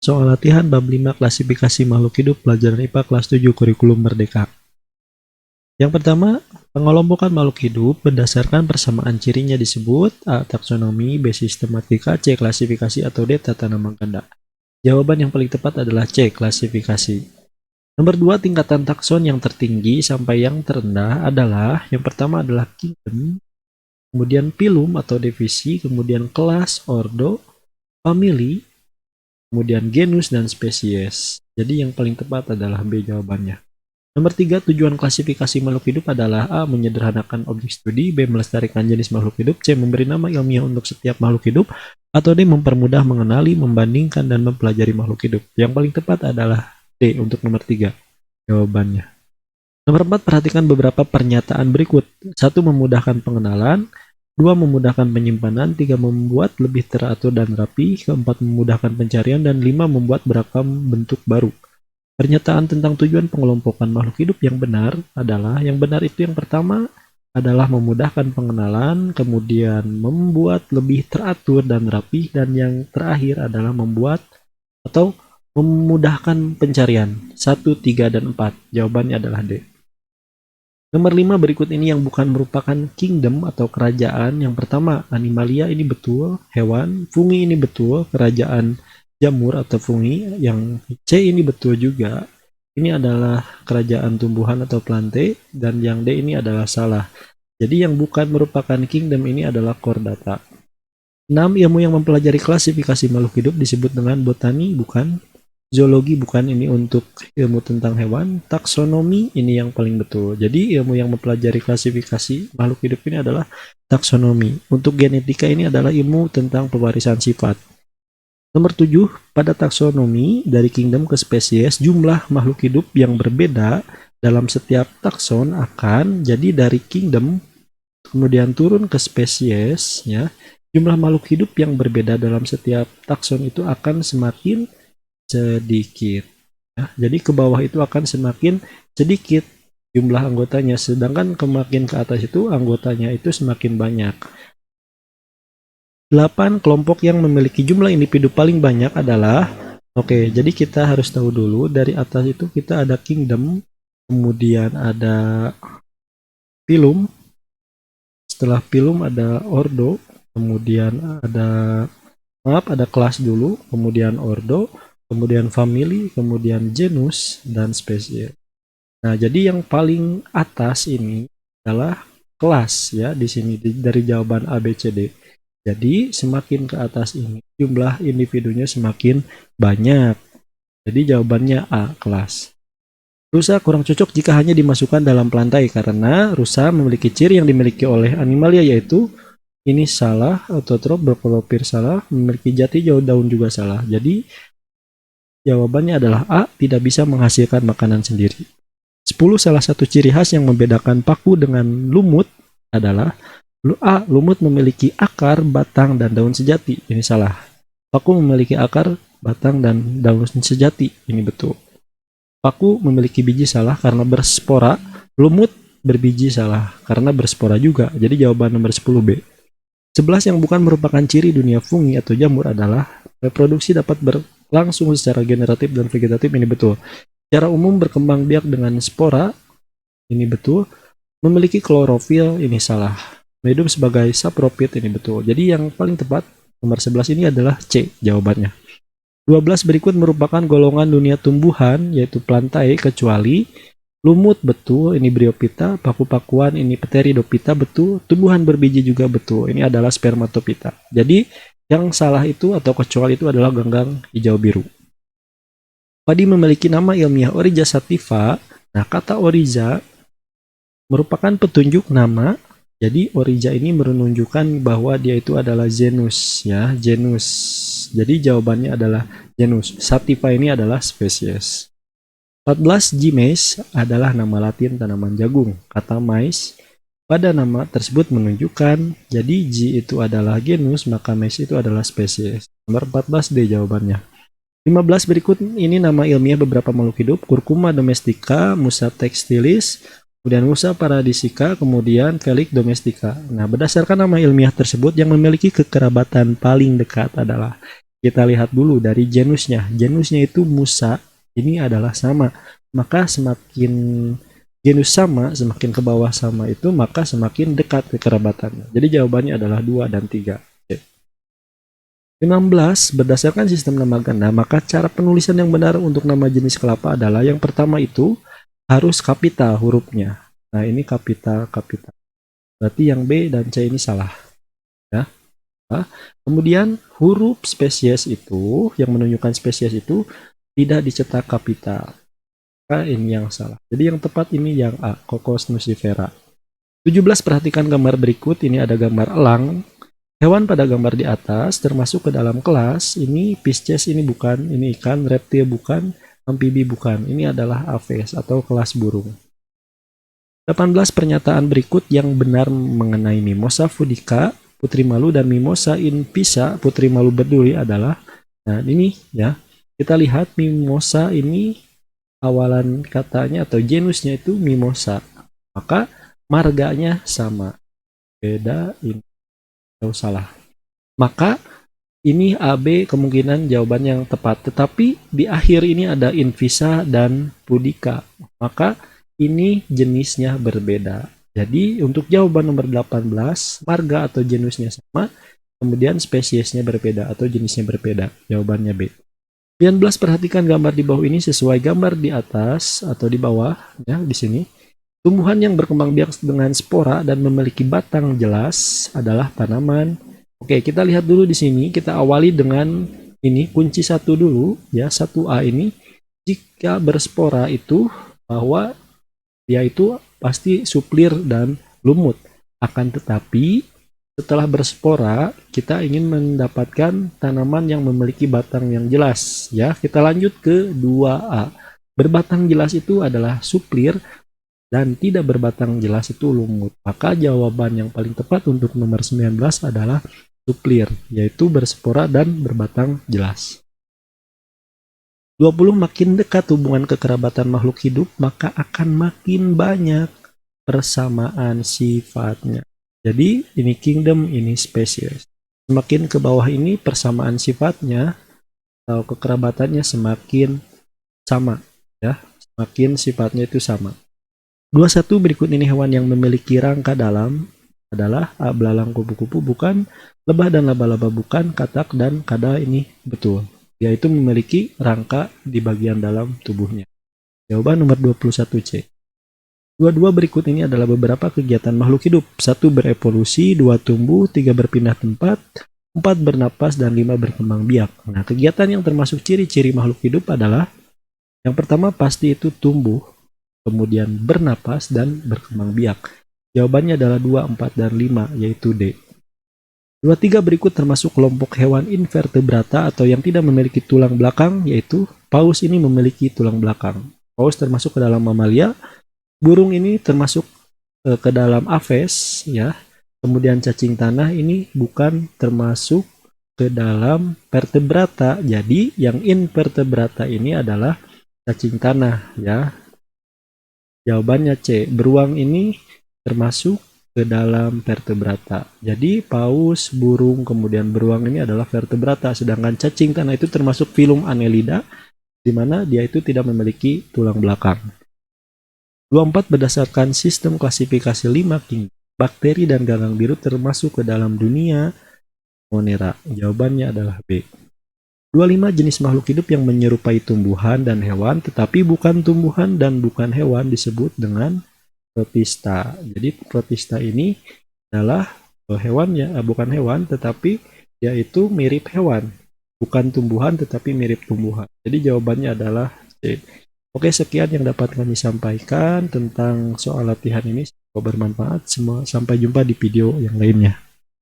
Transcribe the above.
Soal latihan bab 5 klasifikasi makhluk hidup pelajaran IPA kelas 7 kurikulum merdeka. Yang pertama, pengelompokan makhluk hidup berdasarkan persamaan cirinya disebut A. Taksonomi, B. Sistematika, C. Klasifikasi, atau D. Tata nama ganda. Jawaban yang paling tepat adalah C. Klasifikasi. Nomor 2, tingkatan takson yang tertinggi sampai yang terendah adalah yang pertama adalah kingdom, kemudian phylum atau divisi, kemudian kelas, ordo, family, kemudian genus dan spesies. Jadi yang paling tepat adalah B jawabannya. Nomor 3, tujuan klasifikasi makhluk hidup adalah A. Menyederhanakan objek studi, B. Melestarikan jenis makhluk hidup, C. Memberi nama ilmiah untuk setiap makhluk hidup, atau D. Mempermudah mengenali, membandingkan, dan mempelajari makhluk hidup. Yang paling tepat adalah D untuk nomor 3 jawabannya. Nomor 4, perhatikan beberapa pernyataan berikut. 1. Memudahkan pengenalan, 2. Memudahkan penyimpanan, 3. Membuat lebih teratur dan rapi, 4. Memudahkan pencarian, dan 5. Membuat beragam bentuk baru. Pernyataan tentang tujuan pengelompokan makhluk hidup yang benar adalah, yang benar itu yang pertama adalah memudahkan pengenalan, kemudian membuat lebih teratur dan rapi, dan yang terakhir adalah membuat atau memudahkan pencarian. 1, 3, dan 4. Jawabannya adalah D. Nomor 5 berikut ini yang bukan merupakan kingdom atau kerajaan. Yang pertama, animalia ini betul, hewan. Fungi ini betul, kerajaan jamur atau fungi. Yang C ini betul juga. Ini adalah kerajaan tumbuhan atau plante. Dan yang D ini adalah salah. Jadi yang bukan merupakan kingdom ini adalah chordata. 6. Ilmu yang mempelajari klasifikasi makhluk hidup disebut dengan botani, bukan. Zoologi, bukan. Ini untuk ilmu tentang hewan. Taksonomi, ini yang paling betul. Jadi ilmu yang mempelajari klasifikasi makhluk hidup ini adalah taksonomi. Untuk genetika ini adalah ilmu tentang pewarisan sifat. Nomor 7, pada taksonomi dari kingdom ke spesies, jumlah makhluk hidup yang berbeda dalam setiap takson akan jadi dari kingdom kemudian turun ke spesies, ya. Jumlah makhluk hidup yang berbeda dalam setiap takson itu akan semakin sedikit, ya. Jadi ke bawah itu akan semakin sedikit jumlah anggotanya, sedangkan kemakin ke atas itu anggotanya itu semakin banyak. 8. Kelompok yang memiliki jumlah individu paling banyak adalah, oke, jadi kita harus tahu dulu dari atas itu kita ada kingdom, kemudian ada phylum, setelah phylum ada ordo, kemudian ada kelas dulu, kemudian ordo, kemudian family, kemudian genus, dan spesies. Nah, jadi yang paling atas ini adalah kelas, ya, di sini dari jawaban A, B, C, D. Jadi semakin ke atas ini jumlah individunya semakin banyak. Jadi jawabannya A, kelas. Rusa kurang cocok jika hanya dimasukkan dalam pelantai karena rusa memiliki ciri yang dimiliki oleh animalia, yaitu ini salah, autotrop, berkolopir salah, memiliki jati jauh daun juga salah. Jadi jawabannya adalah A, tidak bisa menghasilkan makanan sendiri. 10. Salah satu ciri khas yang membedakan paku dengan lumut adalah A. Lumut memiliki akar, batang, dan daun sejati. Ini salah. Paku memiliki akar, batang, dan daun sejati. Ini betul. Paku memiliki biji salah karena berspora. Lumut berbiji salah karena berspora juga. Jadi jawaban nomor 10B. 11. Yang bukan merupakan ciri dunia fungi atau jamur adalah reproduksi dapat berlangsung secara generatif dan vegetatif. Ini betul. Secara umum berkembang biak dengan spora. Ini betul. Memiliki klorofil. Ini salah. Hidup sebagai sapropit. Ini betul. Jadi yang paling tepat nomor 11 ini adalah C jawabannya. 12 berikut merupakan golongan dunia tumbuhan, yaitu plantae, kecuali lumut betul, ini bryophyta, paku-pakuan ini pteridophyta betul, tumbuhan berbiji juga betul, ini adalah spermatophyta. Jadi yang salah itu atau kecuali itu adalah ganggang hijau biru. Padi memiliki nama ilmiah Oryza sativa. Nah, kata Oryza merupakan petunjuk nama. Jadi Oryza ini menunjukkan bahwa dia itu adalah genus, ya, genus. Jadi jawabannya adalah genus. Sativa ini adalah spesies. 14. Gmes adalah nama Latin tanaman jagung. Kata mais pada nama tersebut menunjukkan, jadi G itu adalah genus, maka mais itu adalah spesies. Nomor 14 D jawabannya. 15 berikut ini nama ilmiah beberapa makhluk hidup. Curcuma domestica, Musa textilis, kemudian Musa paradisica, kemudian Felix domestica. Nah, berdasarkan nama ilmiah tersebut yang memiliki kekerabatan paling dekat adalah Kita lihat dulu dari genusnya. Genusnya itu Musa, ini adalah sama. Maka semakin genus sama, semakin ke bawah sama itu, maka semakin dekat kekerabatannya. Jadi jawabannya adalah 2 dan 3. 16. Berdasarkan sistem nama ganda, maka cara penulisan yang benar untuk nama jenis kelapa adalah yang pertama itu harus kapital hurufnya. Nah, ini kapital. Berarti yang B dan C ini salah. Ya. Nah, kemudian huruf spesies itu, yang menunjukkan spesies itu tidak dicetak kapital. Maka ini yang salah. Jadi yang tepat ini yang A, Cocos nucifera. 17. Perhatikan gambar berikut. Ini ada gambar elang. Hewan pada gambar di atas termasuk ke dalam kelas. Ini Pisces, ini bukan. Ini ikan, reptil bukan, amfibi bukan. Ini adalah Aves atau kelas burung. 18. Pernyataan berikut yang benar mengenai Mimosa fudica, putri malu, dan Mimosa infisa, putri malu berduri adalah, nah ini ya, kita lihat Mimosa ini awalan katanya atau genusnya itu Mimosa, maka marganya sama, beda ini atau salah, maka ini AB kemungkinan jawaban yang tepat, tetapi di akhir ini ada infisa dan pudica, maka ini jenisnya berbeda. Jadi untuk jawaban nomor 18, marga atau genusnya sama, kemudian spesiesnya berbeda atau jenisnya berbeda. Jawabannya B. 19. Perhatikan gambar di bawah ini sesuai gambar di atas atau di bawah, ya di sini. Tumbuhan yang berkembang biak dengan spora dan memiliki batang jelas adalah tanaman. Oke, kita lihat dulu di sini. Kita awali dengan ini kunci 1 dulu, ya 1A ini. Jika berspora itu bahwa dia itu pasti suplir dan lumut. Akan tetapi setelah berspora kita ingin mendapatkan tanaman yang memiliki batang yang jelas. Ya, kita lanjut ke 2A. Berbatang jelas itu adalah suplir dan tidak berbatang jelas itu lumut. Maka jawaban yang paling tepat untuk nomor 19 adalah suplir, yaitu berspora dan berbatang jelas. 20. Makin dekat hubungan kekerabatan makhluk hidup, maka akan makin banyak persamaan sifatnya. Jadi ini kingdom, ini spesies. Semakin ke bawah ini persamaan sifatnya atau kekerabatannya semakin sama, ya. Semakin sifatnya itu sama. 21. Berikut ini hewan yang memiliki rangka dalam adalah A. Belalang kupu-kupu bukan, lebah dan laba-laba bukan, katak dan kada ini betul. Yaitu memiliki rangka di bagian dalam tubuhnya. Jawaban nomor 21C. 22 berikut ini adalah beberapa kegiatan makhluk hidup. 1. Berevolusi, 2. Tumbuh, 3. Berpindah tempat, 4. Bernapas, dan 5. Berkembang biak. Nah, kegiatan yang termasuk ciri-ciri makhluk hidup adalah yang pertama pasti itu tumbuh, kemudian bernapas, dan berkembang biak. Jawabannya adalah 2, 4, dan 5, yaitu D. 23 berikut termasuk kelompok hewan invertebrata atau yang tidak memiliki tulang belakang, yaitu paus ini memiliki tulang belakang. Paus termasuk ke dalam mamalia, burung ini termasuk ke dalam aves, ya. Kemudian cacing tanah ini bukan termasuk ke dalam vertebrata. Jadi yang invertebrata ini adalah cacing tanah, ya. Jawabannya C. Beruang ini termasuk ke dalam vertebrata. Jadi paus, burung, kemudian beruang ini adalah vertebrata, sedangkan cacing tanah itu termasuk filum Annelida, di mana dia itu tidak memiliki tulang belakang. 24 berdasarkan sistem klasifikasi 5 king, bakteri dan gagang biru termasuk ke dalam dunia Monera. Jawabannya adalah B. 25 jenis makhluk hidup yang menyerupai tumbuhan dan hewan, tetapi bukan tumbuhan dan bukan hewan disebut dengan protista. Jadi protista ini adalah hewan ya, bukan hewan tetapi yaitu mirip hewan, bukan tumbuhan tetapi mirip tumbuhan. Jadi jawabannya adalah C. Oke, sekian yang dapat kami sampaikan tentang soal latihan ini. Semoga bermanfaat. Sampai jumpa di video yang lainnya.